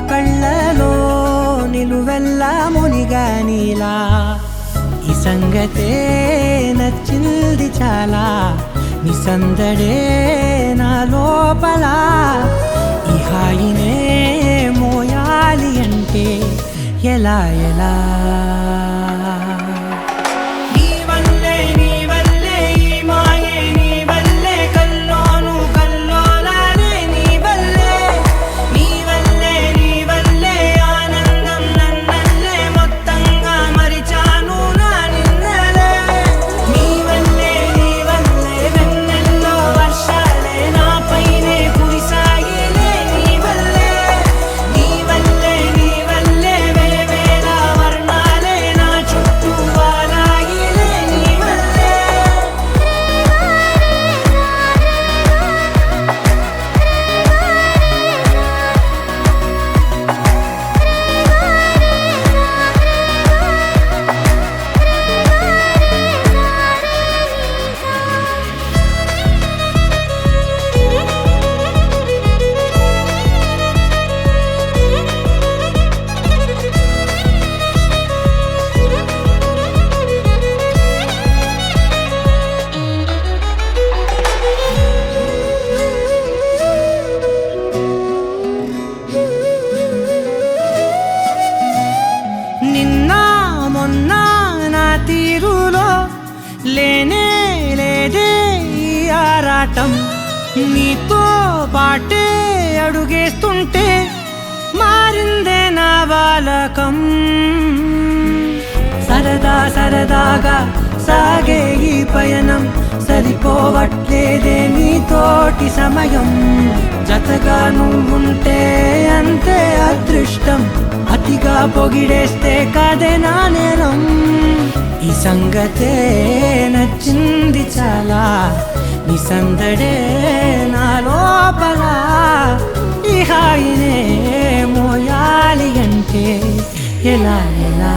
కళ్ళలో నిలువెల్ల మునిగా నీలా ఈ సంగతే నచ్చింది చాలా నీ సందడే నా లోపల ఈ హాయినే మోయాలి అంటే ఎలా ఎలా తీరులో లేనే లేదే ఈ ఆరాటం నీతో పాటే అడుగేస్తుంటే మారిందే నా బాలకం సరదా సరదాగా సాగే ఈ పయనం సరిపోవట్లేదే నీతోటి సమయం జతగా నువ్వుంటే అంతే అదృష్టం అతిగా పొగిడేస్తే కాదే నా నేరం ఈ సంగతే నచ్చింది చాలా నీ సందడే నా లోపల ఈ హాయినే మోయాలి అంటే ఎలా ఎలా